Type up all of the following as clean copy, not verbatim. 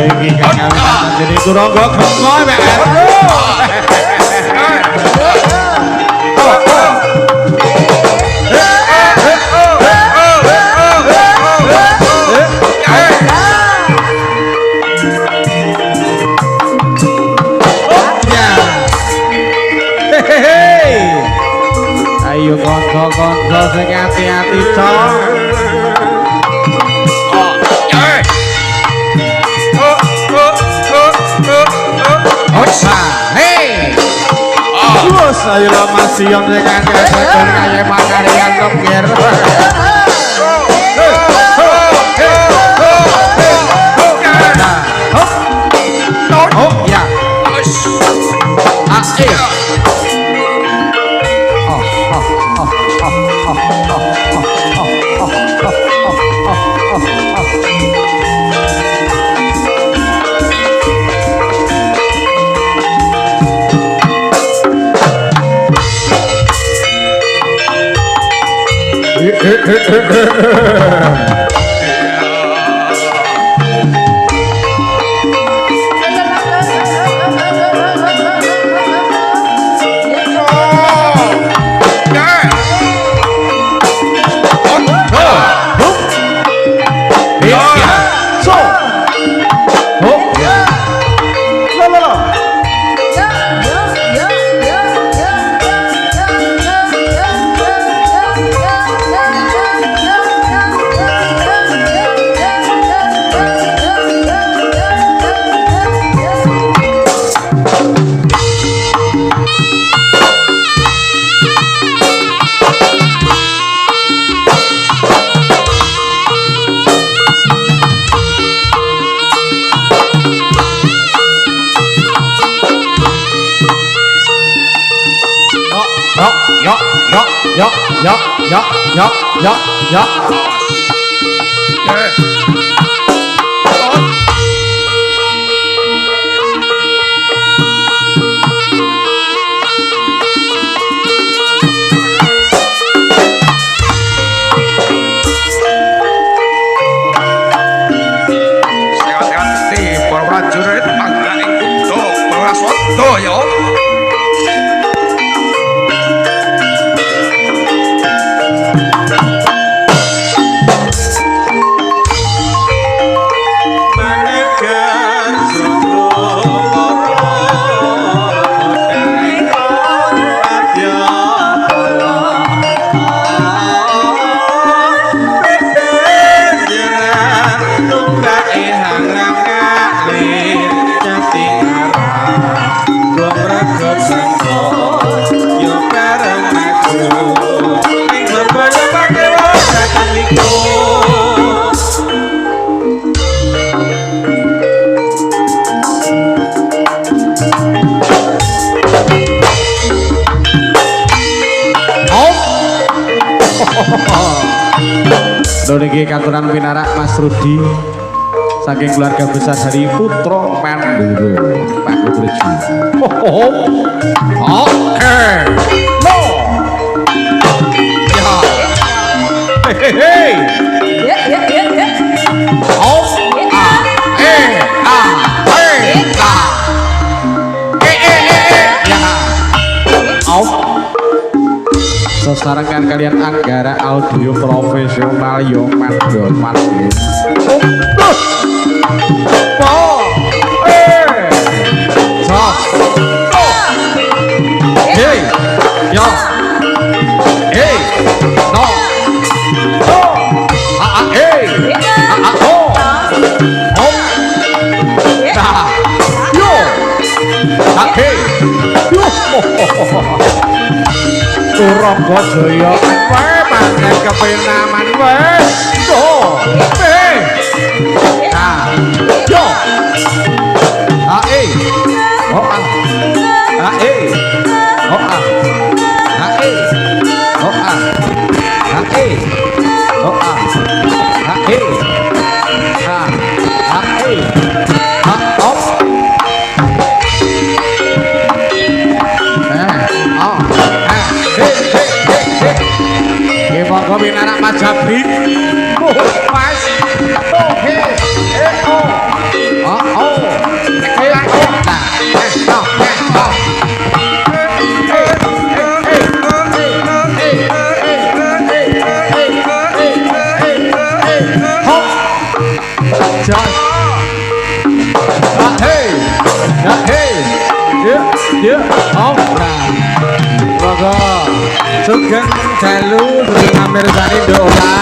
iki kawitan jadi kurangga gemgo mek. Ayo konco-konco sing ati-ati cok. Ayo lo masih yang dengan kesehatan kayak makaryan kepir. Oh ya. Ya. Prajurit angganing kudo Prasodo ya. Niki katuran pinarak Mas Rudi saking keluarga besar dari Putra Mandura Pak Kudreji. Oke. No. Ya. Hei. Ya. Oh. Sesarengan kalian Anggara Audio Profesional yo mandor margin. Hey, yo, hey, no, hey, hey, Surabaya Jaya wae pancen kepenaman wes yo yo Monggo pinarak Mas Jabri. Mas Sugeng dalu ngamir sani doa.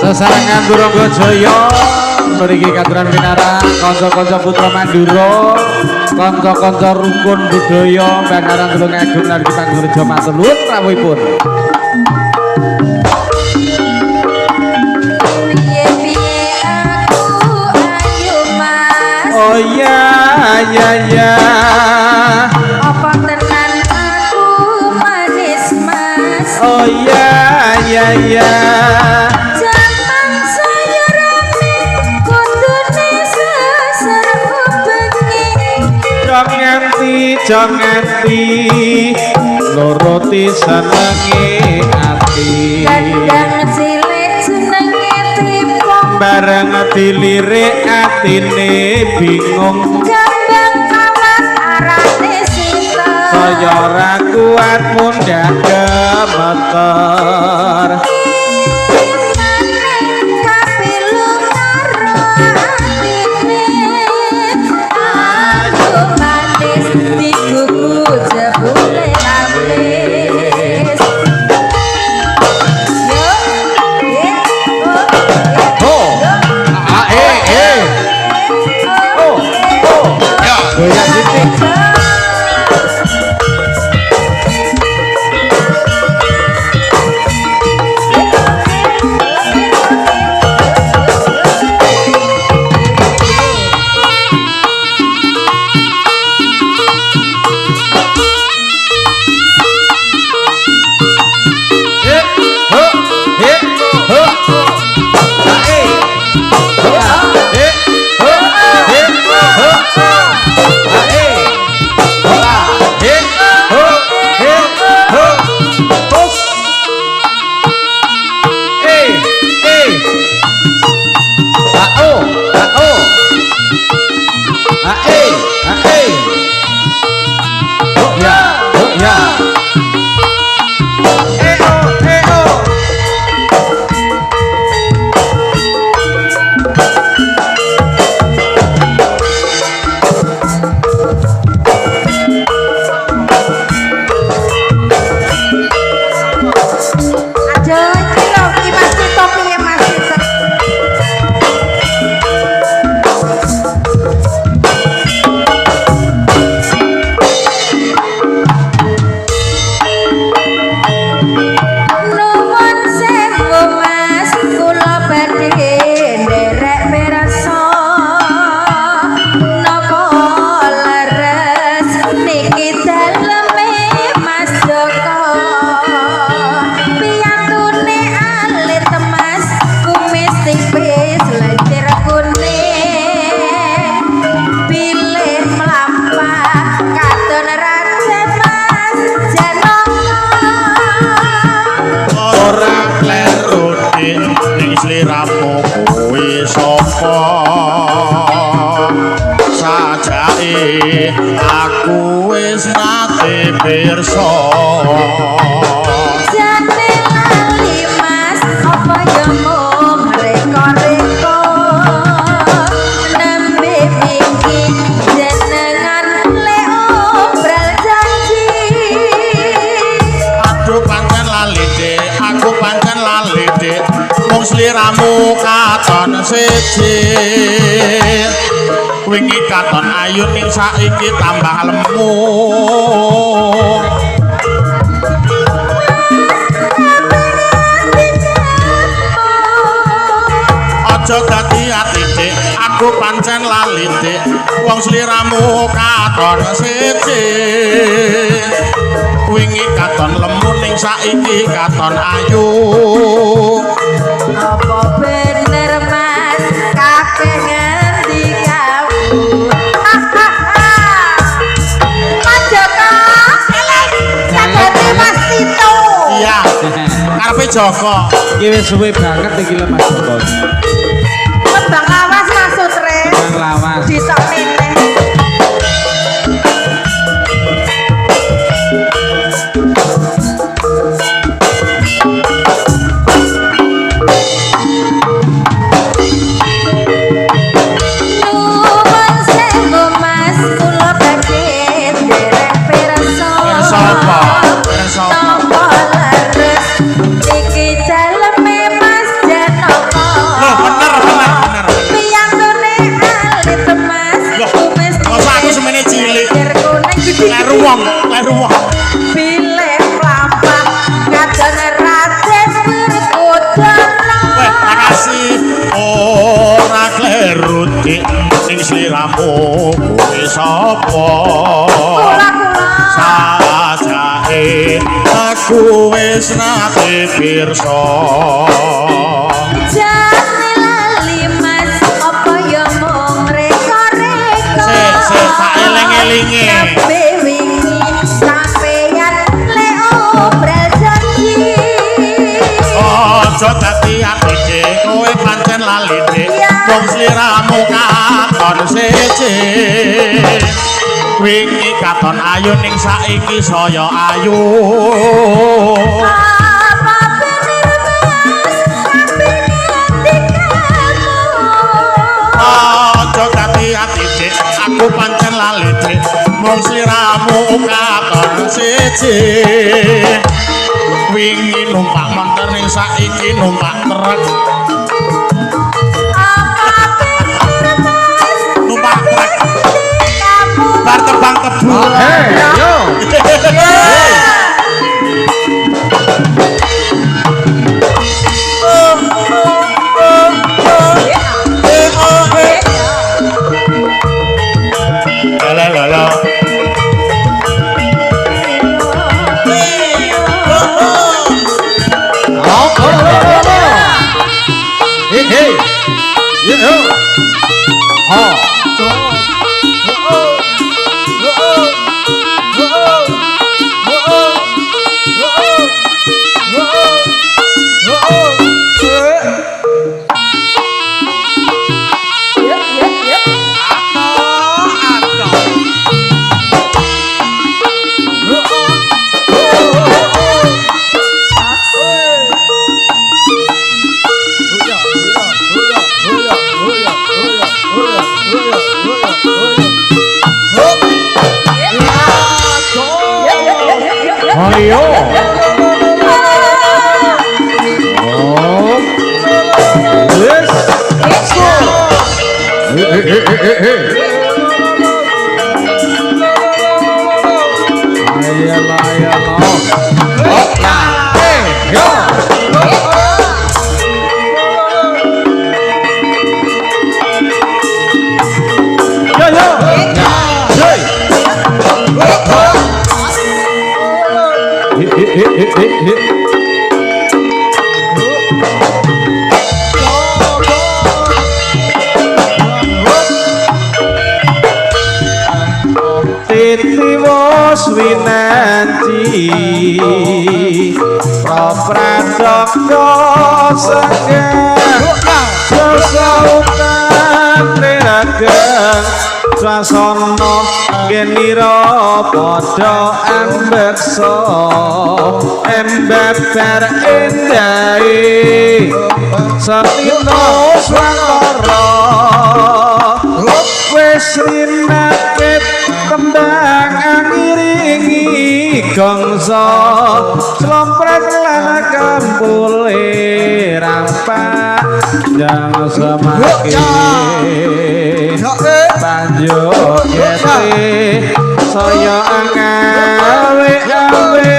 Sesarengan Durungga Jaya mriki katuran pinara kanca-kanca putra Mandura, kanca-kanca rukun budaya Banaran Tulungagung lan Pangurja matur nuwun rawuhipun. Piye-piye aku ayu Mas. Oh ya ya ya. Apa tenan aku manis Mas. Oh ya ya ya. Janganti loroti senenge ati kadang cilik senenge tripong bareng dilirik atine bingung gambang awak arane sinta saya ora kuat mundak gemeter sliramu kuwi sapa sajake aku wis nate pirsa jane lali mas apa yo mung reko-reko nembe iki jenengan le obral janji aduh pancen lali Dik aku pancen lali Dik mung sliramu katon siji wingi katon ayu ning saiki tambah lemu aja dadi ati Dik aku pancen lali Dik wong sliramu katon siji wingi katon lemu ning saiki katon ayu apa bener mas kakek ngendi kamu Mas Joko sadate Mas Tito iya karepe Joko Iki wis suwe banget iki lho Mas Joko. Kembang lawas maksud re Bang lawas. disok meneh Nuwun sewu mas kula badhe derek pirsa Pirsa apa? Pirsa apa? Napa leres iki daleme mas Janaka loh bener piyantune alit mas Loh, kumis masa aku semene cilik? kuning gede leru wong pilih lampah kadang raden berkodana weh makasih ora kleru Dik ning sliramu kuwi sapa sajake aku wis nate pirsa jane lali mas apa ya mung reko-reko Sik, tak eling-elinge. Sampe wingi sampeyan le obral janji aja dadi ati Dik kowe pancen lali Dik wong sliramu katon siji wingi katon ayu ning saiki saya ayu apa bener mas sampe ngendi kamu aja dadi ati Dik aku pancen lali Dik mung sliramu katon siji wingi numpak montor ning saiki numpak truk apa bener mas numpak truk kamu bar tebang tebu Hei, yo. Hey. Yo. Mario. Oh. Yes. Hey. Ayolah. Oh, hey, yo. Hit. Titi wos winanti Prapradakta senggen sesautan nirageng swasana genira padha ambeksa embeber endahe satino swara wis rinakit tembang ngiringi gongso slompret lan kampule rampak jang semakin banjur yete saya ngawe-awe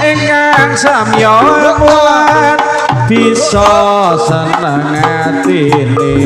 ingkang samya mulan bisa seneng atine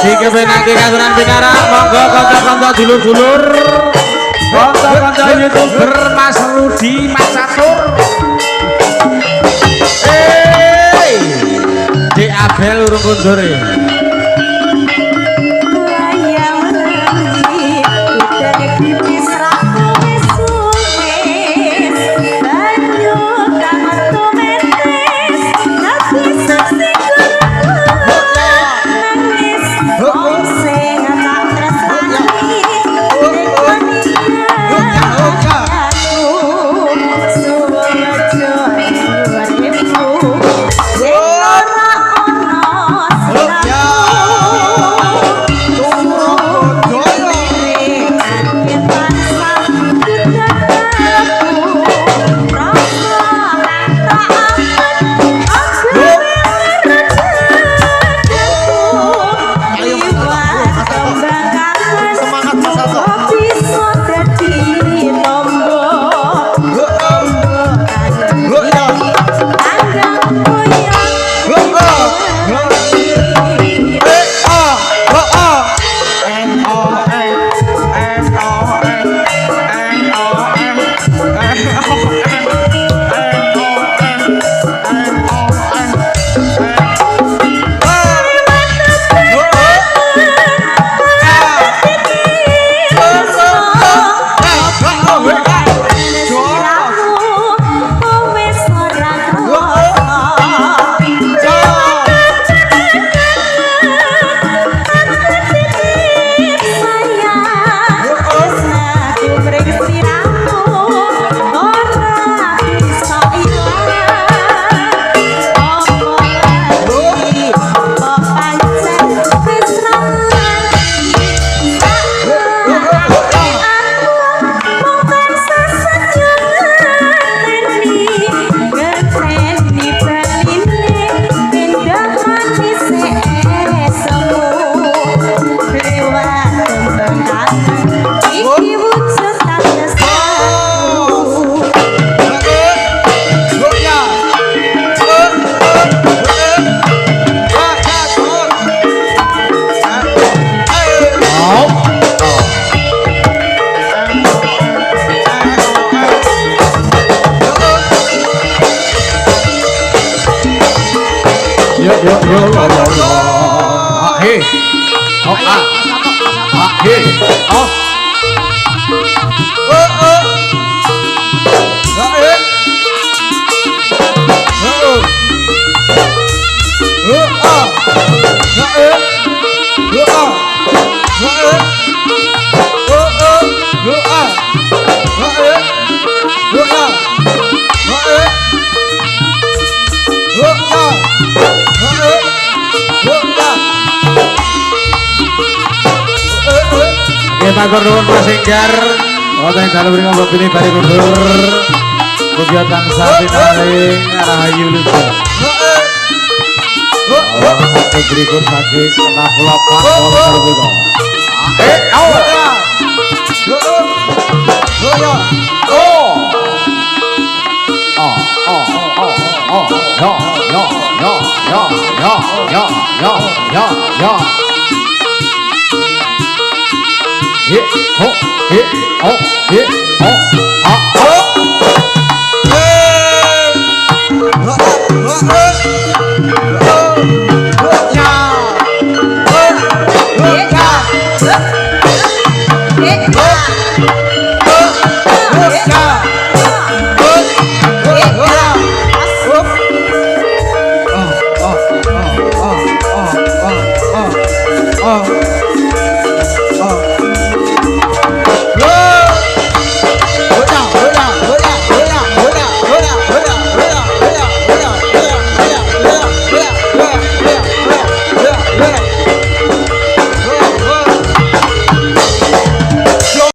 Dikebenake katuran pinara monggo kanca-kanca dulur-dulur kanca-kanca YouTuber Mas Rudi Mas Catur Dek Abel urung mundur Yeah. Yo yo yo yo yo yo. Ah he. Oh ah. Ah he. Oh. Matur nuwun Mas Enggar. Wonten dalem mriku mbene bari mundur. Kegiatan sapinaring rahayu lucu. Berikut saking Napula Pak Wonten. Oh